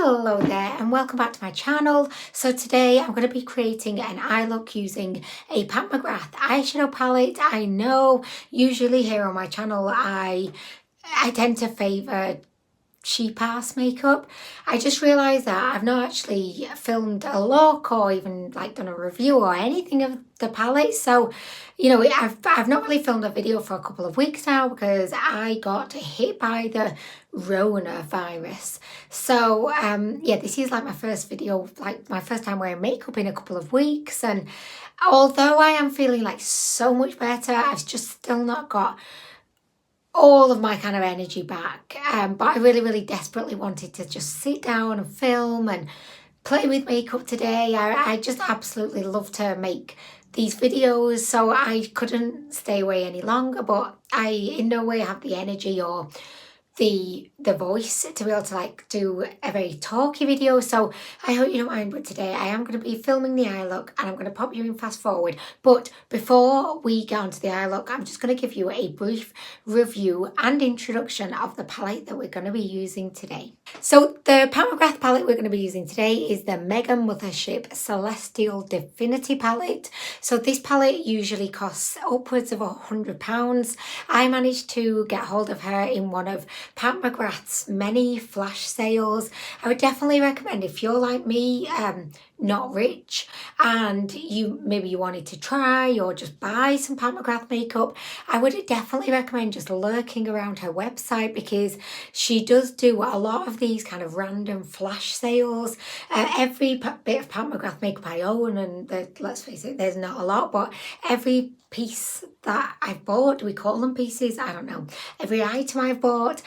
Hello there and welcome back to my channel. So today I'm going to be creating an eye look using a Pat McGrath eyeshadow palette. I know usually here on my channel I tend to favour cheap ass makeup. I just realised that I've not actually filmed a look or even like done a review or anything of the palette. So, you know, I've not really filmed a video for a couple of weeks now because I got hit by the Rona virus. So yeah, this is like my first video, like my first time wearing makeup in a couple of weeks, and although I am feeling like so much better, I've just still not got all of my kind of energy back, but I really desperately wanted to just sit down and film and play with makeup today. I just absolutely love to make these videos, so I couldn't stay away any longer, but I in no way have the energy or the voice to be able to like do a very talky video. So I hope you don't mind, but today I am going to be filming the eye look and I'm going to pop you in fast forward. But before we get onto the eye look, I'm just going to give you a brief review and introduction of the palette that we're going to be using today. So the Pat McGrath palette we're going to be using today is the Mega Mothership Celestial Divinity palette. So this palette usually costs upwards of £100. I managed to get hold of her in one of Pat McGrath's many flash sales. I would definitely recommend, if you're like me, not rich, and maybe you wanted to try or just buy some Pat McGrath makeup, I would definitely recommend just lurking around her website, because she does do a lot of these kind of random flash sales. Every bit of Pat McGrath makeup I own, and let's face it, there's not a lot, but every piece that I've bought, do we call them pieces? I don't know. Every item I've bought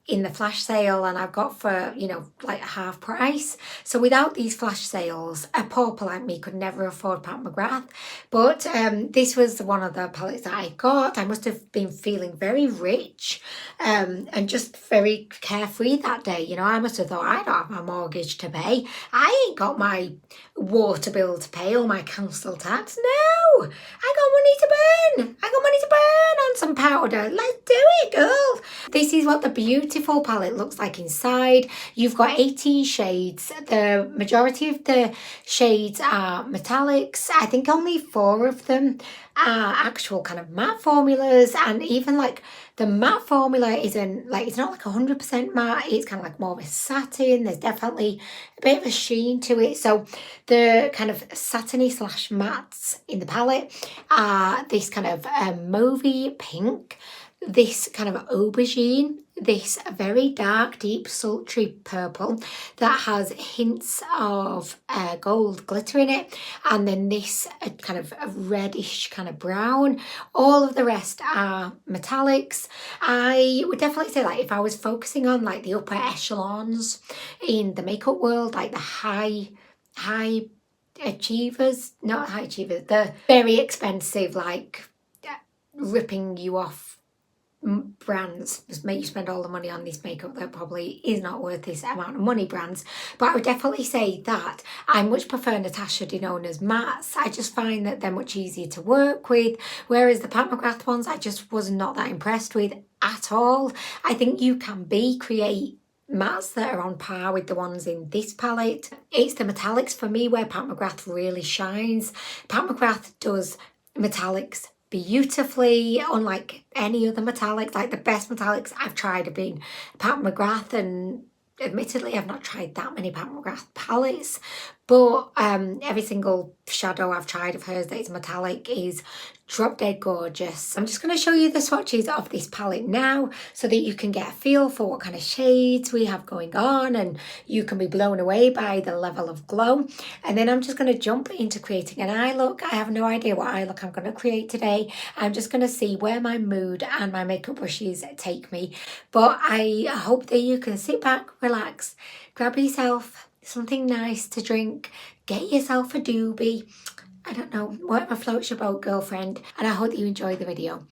in the flash sale, and I've got for, you know, like half price. So without these flash sales, a pauper like me could never afford Pat McGrath. But this was one of the palettes that I got. I must have been feeling very rich and just very carefree that day. You know, I must have thought, I don't have my mortgage to pay. I ain't got my water bill to pay or my council tax. No, I got money to burn. I got money to burn on some powder. Let's do it, girl. This is what the beautiful palette looks like inside. You've got 18 shades. The majority of the shades are metallics. I think only 4 of them are actual kind of matte formulas, and even like the matte formula isn't like, it's not like 100% matte, it's kind of like more of a satin. There's definitely a bit of a sheen to it. So the kind of satiny slash mattes in the palette are this kind of mauvey pink, this kind of aubergine, this very dark, deep, sultry purple that has hints of gold glitter in it, and then this kind of a reddish kind of brown. All of the rest are metallics. I would definitely say, like, if I was focusing on like the upper echelons in the makeup world, like the high achievers, not high achievers, the very expensive, like ripping you off brands, just make you spend all the money on this makeup that probably is not worth this amount of money brands. But I would definitely say that I much prefer Natasha Denona's mattes. I just find that they're much easier to work with, whereas the Pat McGrath ones I just was not that impressed with at all. I think you can create mattes that are on par with the ones in this palette. It's the metallics for me where Pat McGrath really shines. Pat McGrath does metallics beautifully, unlike any other metallics. Like, the best metallics I've tried have been Pat McGrath, and admittedly I've not tried that many Pat McGrath palettes, but every single shadow I've tried of hers that is metallic is drop dead gorgeous. I'm just going to show you the swatches of this palette now so that you can get a feel for what kind of shades we have going on, and you can be blown away by the level of glow. And then I'm just going to jump into creating an eye look. I have no idea what eye look I'm going to create today. I'm just going to see where my mood and my makeup brushes take me. But I hope that you can sit back, relax, grab yourself something nice to drink, get yourself a doobie, I don't know, whatever floats your boat, girlfriend, and I hope that you enjoy the video.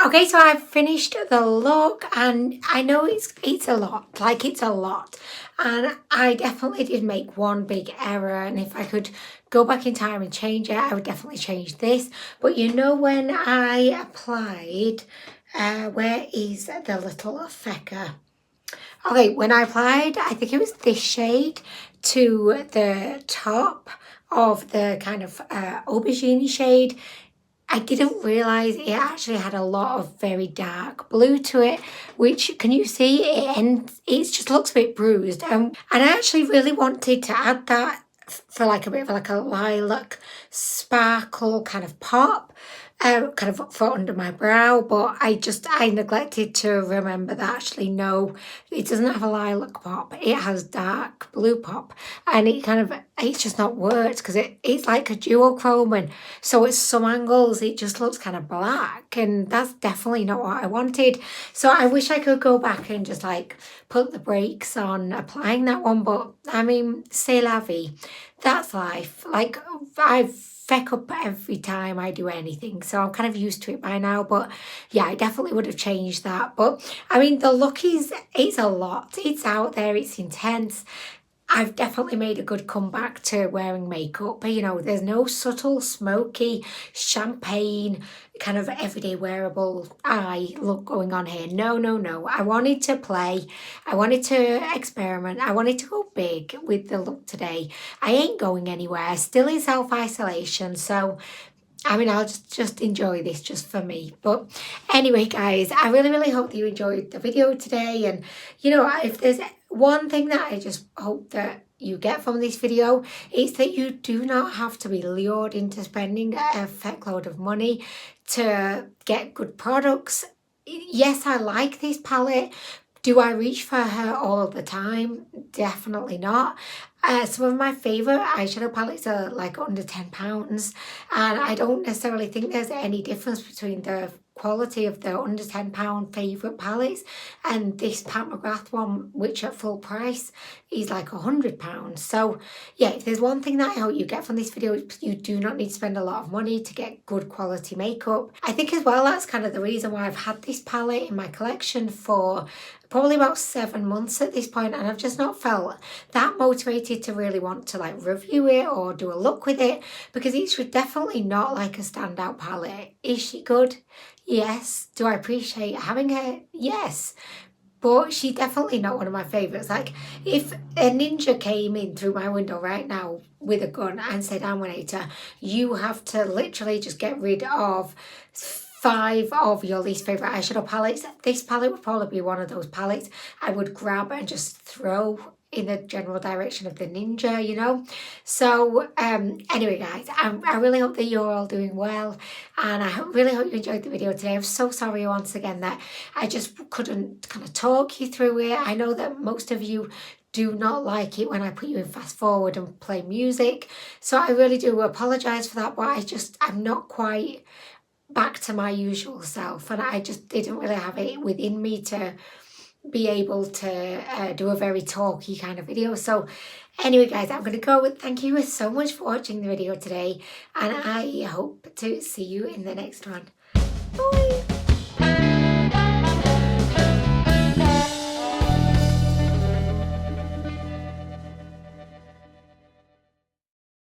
Okay, so I've finished the look and I know it's a lot, like it's a lot. And I definitely did make one big error, and if I could go back in time and change it, I would definitely change this. But you know, when I applied, where is the little fecker? Okay, when I applied, I think it was this shade to the top of the kind of aubergine shade. I didn't realise it actually had a lot of very dark blue to it, which, can you see, it just looks a bit bruised. And I actually really wanted to add that for like a bit of like a lilac sparkle kind of pop, kind of for under my brow, but I neglected to remember that actually no, it doesn't have a lilac pop, it has dark blue pop, and it's just not worked because it's like a duochrome, and so at some angles it just looks kind of black, and that's definitely not what I wanted. So I wish I could go back and just like put the brakes on applying that one, but I mean, c'est la vie, that's life. Like, I've feck up every time I do anything, so I'm kind of used to it by now. But yeah, I definitely would have changed that. But I mean, the look it's a lot, it's out there, it's intense. I've definitely made a good comeback to wearing makeup. You know, there's no subtle, smoky, champagne, kind of everyday wearable eye look going on here. No, no, no. I wanted to play. I wanted to experiment. I wanted to go big with the look today. I ain't going anywhere. Still in self-isolation. So I mean, I'll just enjoy this just for me. But anyway, guys, I really, really hope that you enjoyed the video today. And, you know, if there's one thing that I just hope that you get from this video, it's that you do not have to be lured into spending a feck load of money to get good products. Yes, I like this palette. Do I reach for her all the time? Definitely not. Some of my favourite eyeshadow palettes are like under £10, and I don't necessarily think there's any difference between the quality of the under £10 favourite palettes and this Pat McGrath one, which at full price is like £100. So yeah, if there's one thing that I hope you get from this video, you do not need to spend a lot of money to get good quality makeup. I think as well that's kind of the reason why I've had this palette in my collection for probably about 7 months at this point, and I've just not felt that motivated to really want to like review it or do a look with it, because it's definitely not like a standout palette. Is she good? Yes. Do I appreciate having her? Yes. But she's definitely not one of my favourites. Like, if a ninja came in through my window right now with a gun and said, Anwen, you have to literally just get rid of 5 of your least favourite eyeshadow palettes, this palette would probably be one of those palettes I would grab and just throw in the general direction of the ninja, you know. So anyway, guys, I really hope that you're all doing well, and I really hope you enjoyed the video today. I'm so sorry once again that I just couldn't kind of talk you through it. I know that most of you do not like it when I put you in fast forward and play music, so I really do apologise for that, but I'm not quite back to my usual self, and I just didn't really have it within me to be able to do a very talky kind of video. So anyway, guys, I'm going to go. Thank you so much for watching the video today, and I hope to see you in the next one. Bye.